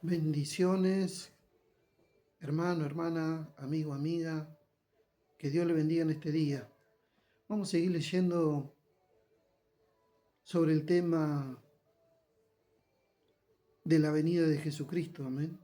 Bendiciones, hermano, hermana, amigo, amiga, que Dios le bendiga en este día. Vamos a seguir leyendo sobre el tema de la venida de Jesucristo, amén.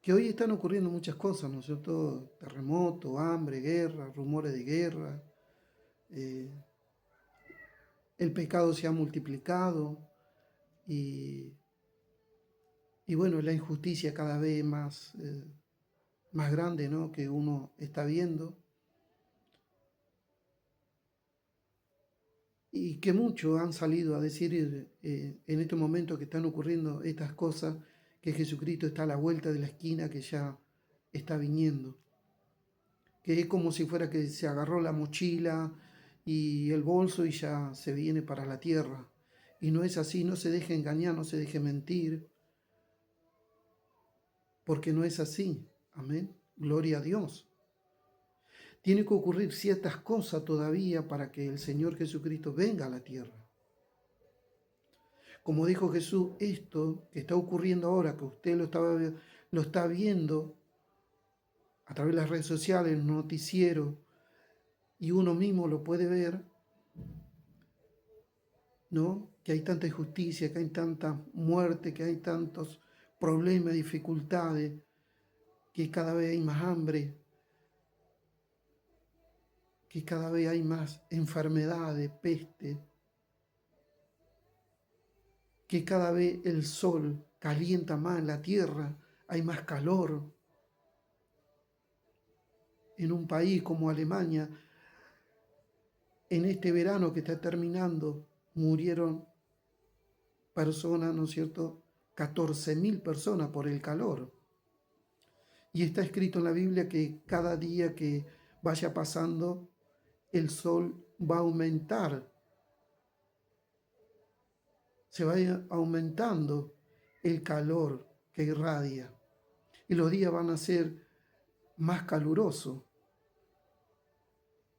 Que hoy están ocurriendo muchas cosas, ¿no es cierto? Terremoto, hambre, guerra, rumores de guerra, eh, el pecado se ha multiplicado y, y bueno, la injusticia cada vez más grande, ¿no? Que uno está viendo. Y que muchos han salido a decir en este momento que están ocurriendo estas cosas, que Jesucristo está a la vuelta de la esquina, que ya está viniendo, que es como si fuera que se agarró la mochila y el bolso y ya se viene para la tierra. Y no es así, no se deje engañar, no se deje mentir, porque no es así. Amén. Gloria a Dios. Tiene que ocurrir ciertas cosas todavía para que el Señor Jesucristo venga a la tierra. Como dijo Jesús, esto que está ocurriendo ahora, que usted lo está viendo a través de las redes sociales, en los noticieros, y uno mismo lo puede ver, ¿no? Que hay tanta injusticia, que hay tanta muerte, que hay tantos problemas, dificultades, que cada vez hay más hambre, que cada vez hay más enfermedades, peste, que cada vez el sol calienta más en la tierra, hay más calor. En un país como Alemania, en este verano que está terminando, murieron personas, ¿no es cierto? 14.000 personas por el calor. Y está escrito en la Biblia que cada día que vaya pasando, el sol va a aumentar. Se va aumentando el calor que irradia. Y los días van a ser más calurosos.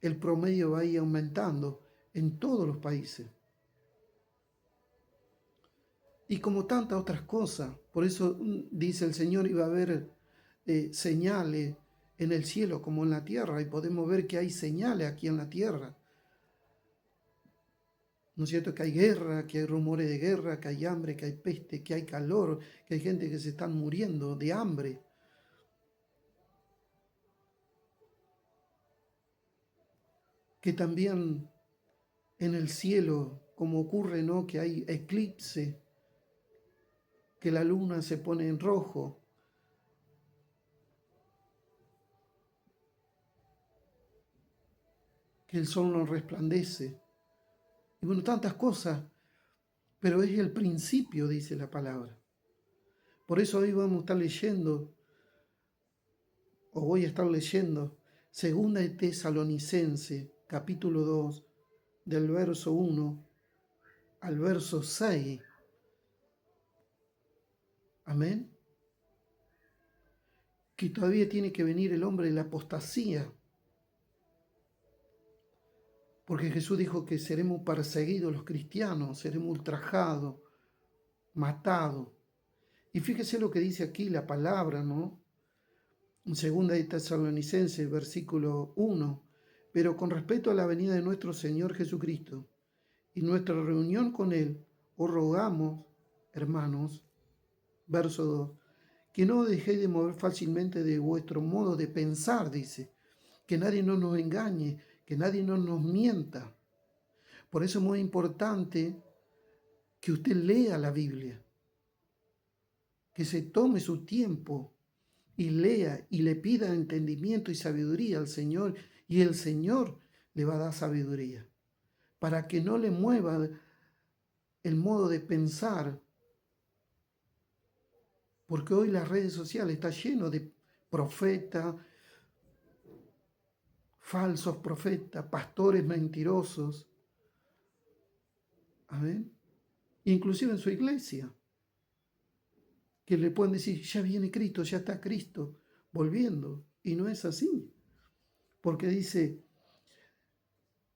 El promedio va a ir aumentando en todos los países. Y como tantas otras cosas, por eso dice el Señor, iba a haber señales en el cielo como en la tierra, y podemos ver que hay señales aquí en la tierra. ¿No es cierto? Que hay guerra, que hay rumores de guerra, que hay hambre, que hay peste, que hay calor, que hay gente que se están muriendo de hambre. Que también en el cielo, como ocurre, ¿no? Que hay eclipse, que la luna se pone en rojo, que el sol no resplandece. Y bueno, tantas cosas, pero es el principio, dice la palabra. Por eso hoy vamos a estar leyendo, o voy a estar leyendo, Segunda de Tesalonicense, capítulo 2, del verso 1 al verso 6. Amén. Que todavía tiene que venir el hombre de la apostasía. Porque Jesús dijo que seremos perseguidos los cristianos, seremos ultrajados, matados. Y fíjese lo que dice aquí la palabra, ¿no? En Segunda de Tesalonicenses, versículo 1. Pero con respecto a la venida de nuestro Señor Jesucristo y nuestra reunión con Él, os rogamos, hermanos, verso 2, que no dejéis de mover fácilmente de vuestro modo de pensar, dice, que nadie no nos engañe, que nadie no nos mienta. Por eso es muy importante que usted lea la Biblia, que se tome su tiempo y lea y le pida entendimiento y sabiduría al Señor, y el Señor le va a dar sabiduría, para que no le mueva el modo de pensar, porque hoy las redes sociales están llenas de profetas, falsos profetas, pastores mentirosos, amén, inclusive en su iglesia, que le pueden decir, ya viene Cristo, ya está Cristo volviendo, y no es así, porque dice,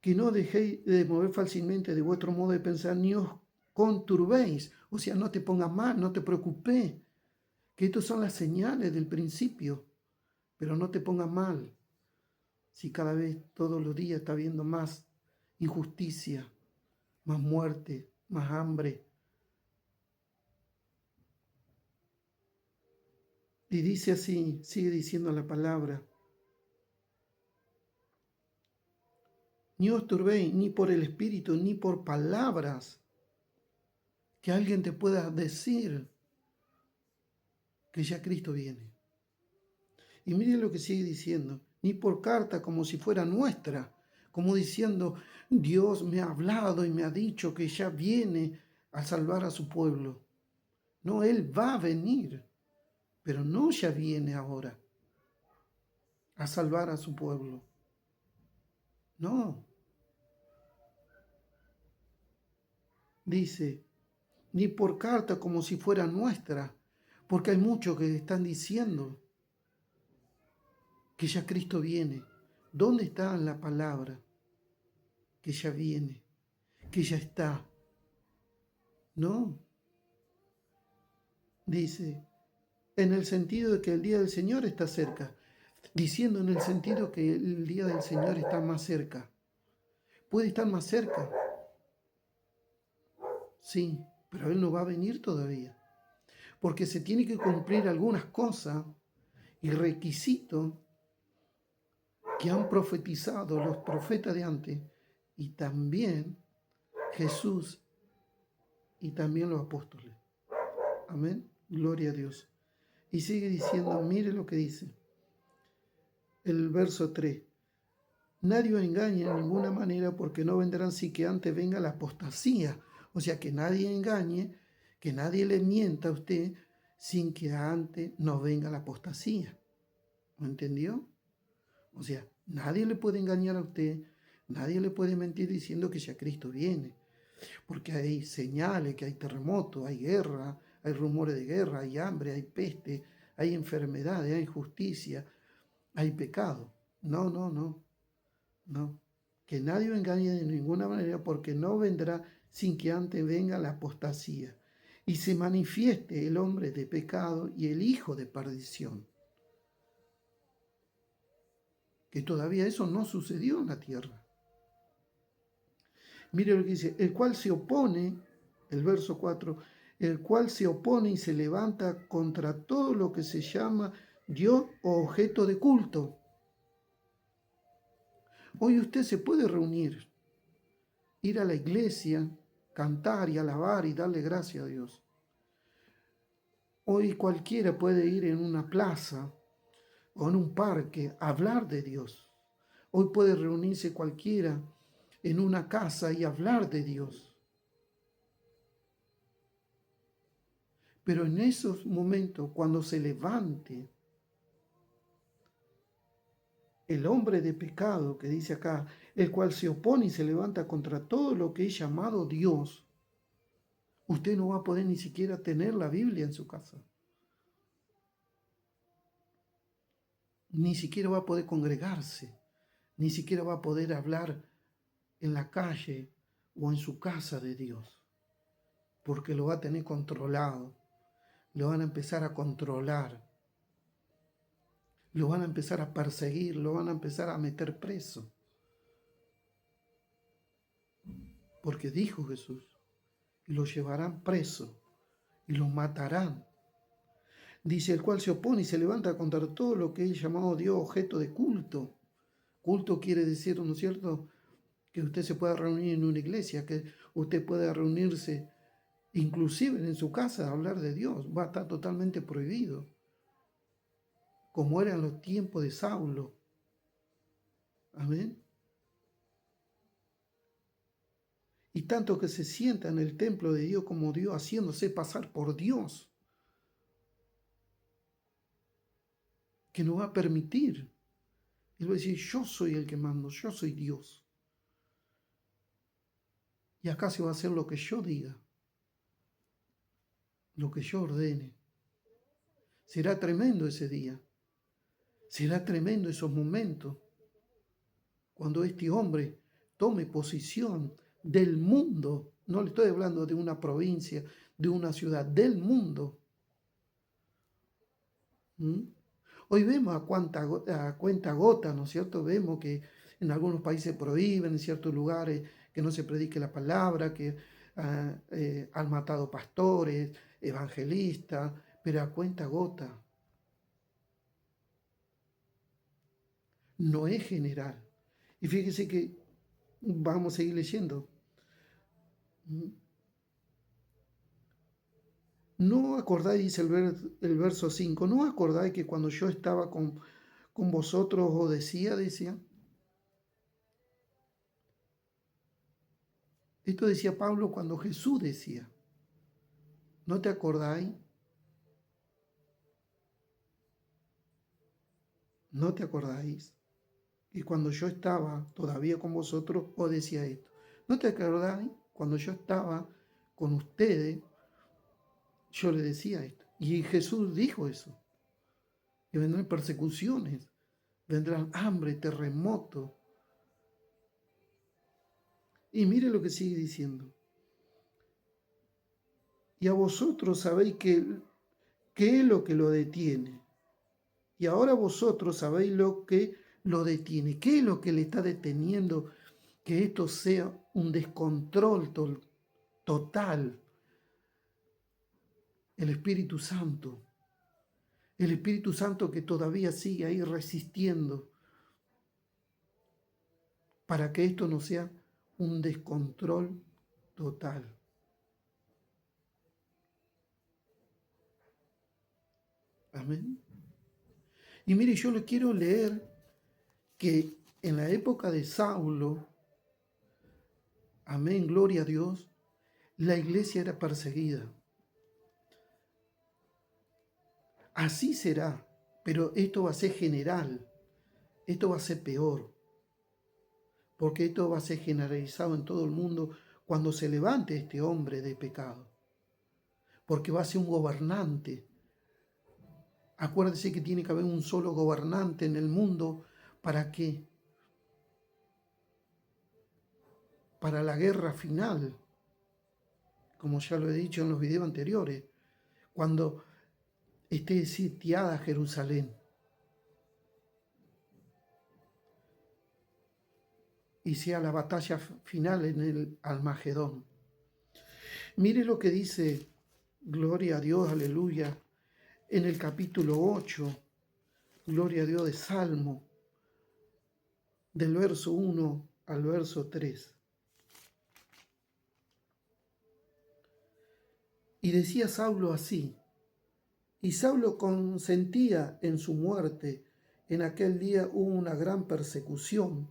que no dejéis de mover fácilmente de vuestro modo de pensar, ni os conturbéis, O sea, no te pongas mal, no te preocupes, que estas son las señales del principio, pero no te pongas mal. Si cada vez, todos los días, está habiendo más injusticia, más muerte, más hambre. Y dice así, sigue diciendo la palabra: ni os turbéis ni por el Espíritu, ni por palabras que alguien te pueda decir que ya Cristo viene. Y miren lo que sigue diciendo: ni por carta como si fuera nuestra, como diciendo, Dios me ha hablado y me ha dicho que ya viene a salvar a su pueblo. No, Él va a venir, pero no ya viene ahora a salvar a su pueblo. No, dice, ni por carta como si fuera nuestra, porque hay muchos que están diciendo que ya Cristo viene. ¿Dónde está la palabra? Que ya viene, que ya está. No, dice, en el sentido de que el día del Señor está cerca, diciendo en el sentido que el día del Señor está más cerca. Puede estar más cerca, sí, pero Él no va a venir todavía, porque se tiene que cumplir algunas cosas y requisitos que han profetizado los profetas de antes, y también Jesús y también los apóstoles. Amén, gloria a Dios. Y sigue diciendo, mire lo que dice el verso 3. Nadie os engañe en ninguna manera, porque no vendrán sin que antes venga la apostasía. O sea, que nadie engañe, que nadie le mienta a usted sin que antes no venga la apostasía. ¿Me entendió? O sea, nadie le puede engañar a usted, nadie le puede mentir diciendo que ya Cristo viene. Porque hay señales, que hay terremotos, hay guerra, hay rumores de guerra, hay hambre, hay peste, hay enfermedades, hay injusticia, hay pecado. No, no, no. No, que nadie os engañe de ninguna manera, porque no vendrá sin que antes venga la apostasía y se manifieste el hombre de pecado y el hijo de perdición. Que todavía eso no sucedió en la tierra. Mire lo que dice, el cual se opone, el verso 4, el cual se opone y se levanta contra todo lo que se llama Dios o objeto de culto. Hoy usted se puede reunir, ir a la iglesia, cantar y alabar y darle gracias a Dios. Hoy cualquiera puede ir en una plaza o en un parque a hablar de Dios. Hoy puede reunirse cualquiera en una casa y hablar de Dios. Pero en esos momentos, cuando se levante el hombre de pecado, que dice acá, el cual se opone y se levanta contra todo lo que es llamado Dios, usted no va a poder ni siquiera tener la Biblia en su casa. Ni siquiera va a poder congregarse, ni siquiera va a poder hablar en la calle o en su casa de Dios, porque lo va a tener controlado, lo van a empezar a controlar, lo van a empezar a perseguir, lo van a empezar a meter preso. Porque dijo Jesús, y lo llevarán preso y lo matarán. Dice, el cual se opone y se levanta contra todo lo que es llamado Dios objeto de culto. Culto quiere decir, ¿no es cierto?, que usted se pueda reunir en una iglesia, que usted pueda reunirse inclusive en su casa a hablar de Dios. Va a estar totalmente prohibido, como era en los tiempos de Saulo. Amén. Y tanto que se sienta en el templo de Dios como Dios, haciéndose pasar por Dios, que no va a permitir. Él va a decir, yo soy el que mando, yo soy Dios. Y acá se va a hacer lo que yo diga, lo que yo ordene. Será tremendo ese día. Será tremendo esos momentos cuando este hombre tome posición del mundo. No le estoy hablando de una provincia, de una ciudad, del mundo. ¿Mm? Hoy vemos a cuenta gota, ¿no es cierto? Vemos que en algunos países prohíben, en ciertos lugares, que no se predique la palabra, que han matado pastores, evangelistas, pero a cuenta gota. No es general. Y fíjese que vamos a seguir leyendo. ¿No acordáis, dice el verso 5, no acordáis que cuando yo estaba con vosotros os decía? Esto decía Pablo cuando Jesús decía. ¿No te acordáis? ¿No te acordáis? Y cuando yo estaba todavía con vosotros os decía esto. ¿No te acordáis? Cuando yo estaba con ustedes, yo le decía esto. Y Jesús dijo eso. Que vendrán persecuciones, vendrán hambre, terremotos. Y mire lo que sigue diciendo. Y a vosotros sabéis qué es lo que lo detiene. Y ahora vosotros sabéis lo que lo detiene. ¿Qué es lo que le está deteniendo que esto sea un descontrol total? El Espíritu Santo. El Espíritu Santo que todavía sigue ahí resistiendo para que esto no sea un descontrol total. Amén. Y mire, yo le quiero leer que en la época de Saulo, amén, gloria a Dios, la iglesia era perseguida. Así será, pero esto va a ser general, esto va a ser peor, porque esto va a ser generalizado en todo el mundo cuando se levante este hombre de pecado, porque va a ser un gobernante. Acuérdese que tiene que haber un solo gobernante en el mundo. ¿Para qué? Para la guerra final, como ya lo he dicho en los videos anteriores, cuando esté sitiada Jerusalén. Y sea la batalla final en el Almagedón. Mire lo que dice, gloria a Dios, aleluya, en el capítulo 8, gloria a Dios de Salmo, del verso 1 al verso 3. Y decía Saulo así, y Saulo consentía en su muerte. En aquel día hubo una gran persecución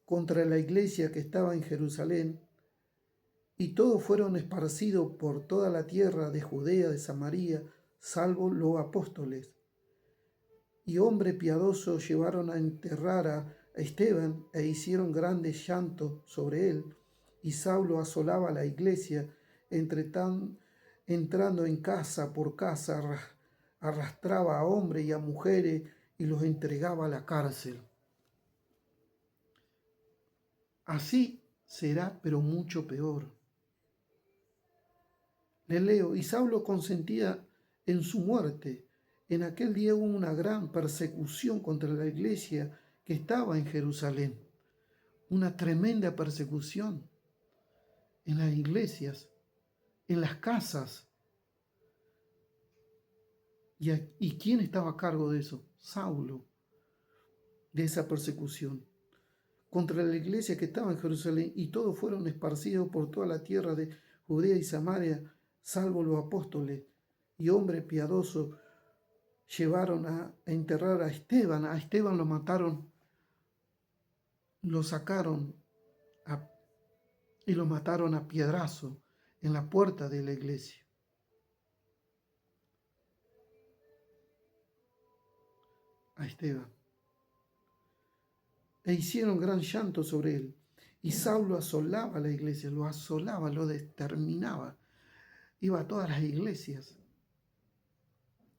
contra la iglesia que estaba en Jerusalén, y todos fueron esparcidos por toda la tierra de Judea, de Samaria, salvo los apóstoles. Y hombre piadoso llevaron a enterrar a Esteban e hicieron grandes llantos sobre él. Y Saulo asolaba la iglesia, entrando en casa por casa, arrastraba a hombres y a mujeres y los entregaba a la cárcel. Así será, pero mucho peor. Le leo, y Saulo consentía en su muerte. En aquel día hubo una gran persecución contra la iglesia que estaba en Jerusalén. Una tremenda persecución en las iglesias, en las casas. ¿Y quién estaba a cargo de eso? Saulo, de esa persecución contra la iglesia que estaba en Jerusalén, y todos fueron esparcidos por toda la tierra de Judea y Samaria, salvo los apóstoles. Y hombre piadoso llevaron a enterrar a Esteban. A Esteban lo mataron, lo sacaron y lo mataron a piedrazo en la puerta de la iglesia. A Esteban. E hicieron gran llanto sobre él. Y Saulo asolaba la iglesia, lo asolaba, lo exterminaba. Iba a todas las iglesias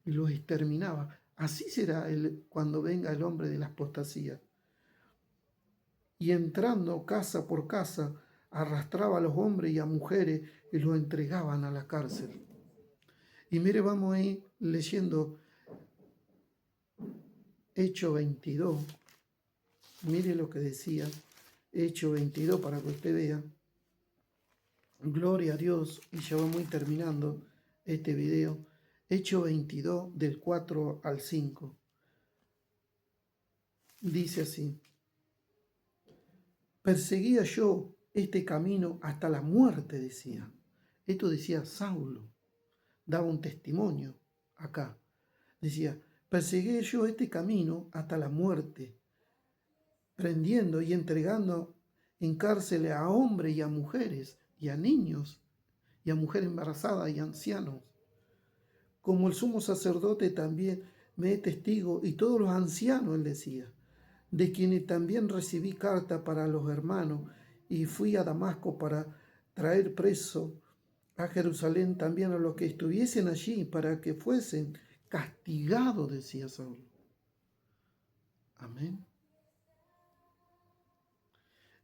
y los exterminaba. Así será cuando venga el hombre de la apostasía. Y entrando casa por casa, arrastraba a los hombres y a mujeres y los entregaban a la cárcel. Y mire, vamos a ir leyendo Hechos 22. Mire lo que decía Hechos 22 para que usted vea. Gloria a Dios. Y ya vamos a ir terminando este video. Hechos 22 del 4 al 5. Dice así: perseguía yo este camino hasta la muerte, decía. Esto decía Saulo. Daba un testimonio acá. Decía, perseguí yo este camino hasta la muerte, prendiendo y entregando en cárceles a hombres y a mujeres, y a niños, y a mujeres embarazadas y ancianos. Como el sumo sacerdote también me es testigo, y todos los ancianos, él decía, de quienes también recibí carta para los hermanos, y fui a Damasco para traer preso a Jerusalén también a los que estuviesen allí, para que fuesen castigados, decía Saulo. Amén.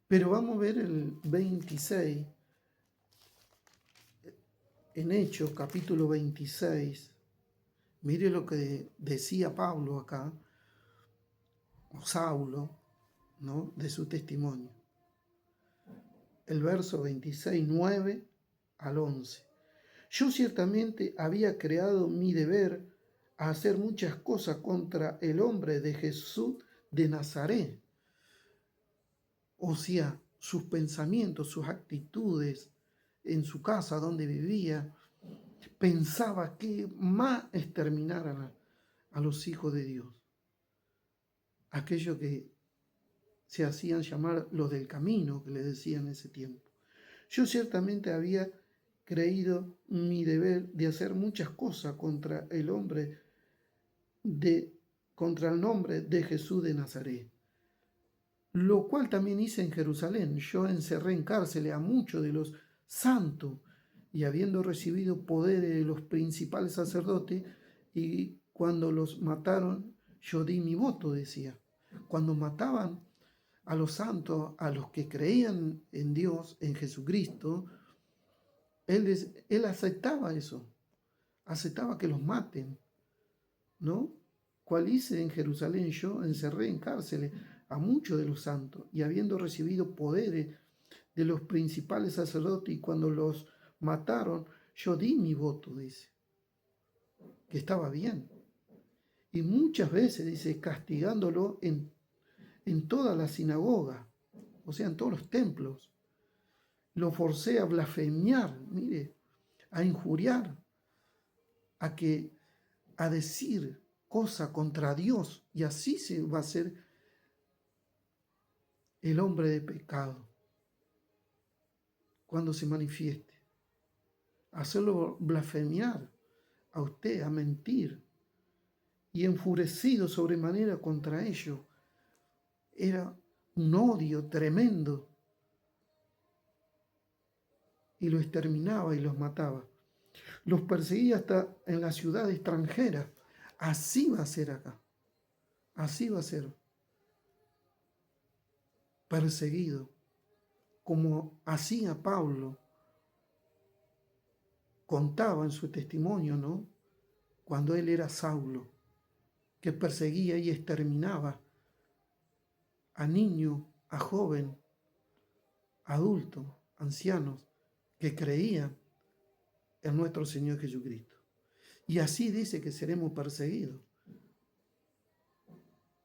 Pero vamos a ver el 26, en Hechos, capítulo 26. Mire lo que decía Pablo acá, o Saulo, ¿no?, de su testimonio. El verso 26, 9 al 11. Yo ciertamente había creado mi deber a hacer muchas cosas contra el hombre de Jesús de Nazaret. O sea, sus pensamientos, sus actitudes en su casa donde vivía, pensaba que más exterminaran a los hijos de Dios, aquellos que se hacían llamar los del camino, que le decían en ese tiempo. Yo ciertamente había creído mi deber de hacer muchas cosas contra el nombre de Jesús de Nazaret, lo cual también hice en Jerusalén. Yo encerré en cárcel a muchos de los santos, y habiendo recibido poder de los principales sacerdotes, y cuando los mataron, yo di mi voto, decía. Cuando mataban a los santos, a los que creían en Dios, en Jesucristo, él aceptaba eso, aceptaba que los maten, ¿no? Cual hice en Jerusalén, yo encerré en cárceles a muchos de los santos, y habiendo recibido poderes de los principales sacerdotes, y cuando los mataron, yo di mi voto, dice, que estaba bien. Y muchas veces, dice, castigándolo en toda la sinagoga, o sea, en todos los templos. Lo forcé a blasfemiar, mire, a injuriar, a decir cosa contra Dios, y así se va a hacer el hombre de pecado cuando se manifieste. Hacerlo blasfemiar a usted, a mentir, y enfurecido sobremanera contra ellos. Era un odio tremendo, y lo exterminaba y los mataba. Los perseguía hasta en la ciudad extranjera. Así va a ser acá. Así va a ser. Perseguido. Como hacía Pablo. Contaba en su testimonio, ¿no?, cuando él era Saulo, que perseguía y exterminaba a niños, a joven, adultos, ancianos, que creían en nuestro Señor Jesucristo. Y así dice que seremos perseguidos.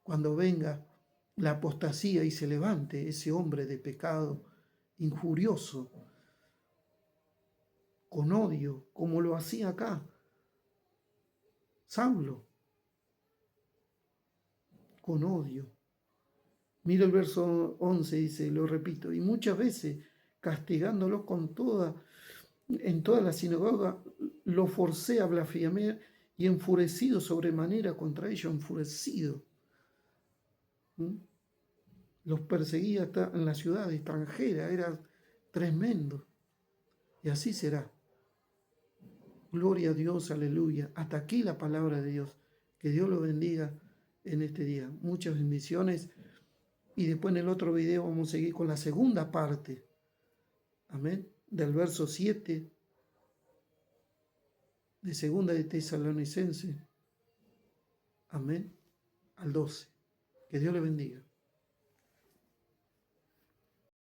Cuando venga la apostasía y se levante ese hombre de pecado injurioso, con odio, como lo hacía acá Saulo, con odio. Mira el verso 11, dice, lo repito, y muchas veces castigándolo en toda la sinagoga, lo forcé a blasfemar, y enfurecido sobremanera contra ellos, enfurecido. Los perseguía hasta en la ciudad extranjera, era tremendo. Y así será. Gloria a Dios, aleluya. Hasta aquí la palabra de Dios. Que Dios lo bendiga en este día. Muchas bendiciones. Y después en el otro video vamos a seguir con la segunda parte Amén. Del verso 7 de segunda de Tesalonicenses. Amén. Al 12. Que Dios le bendiga.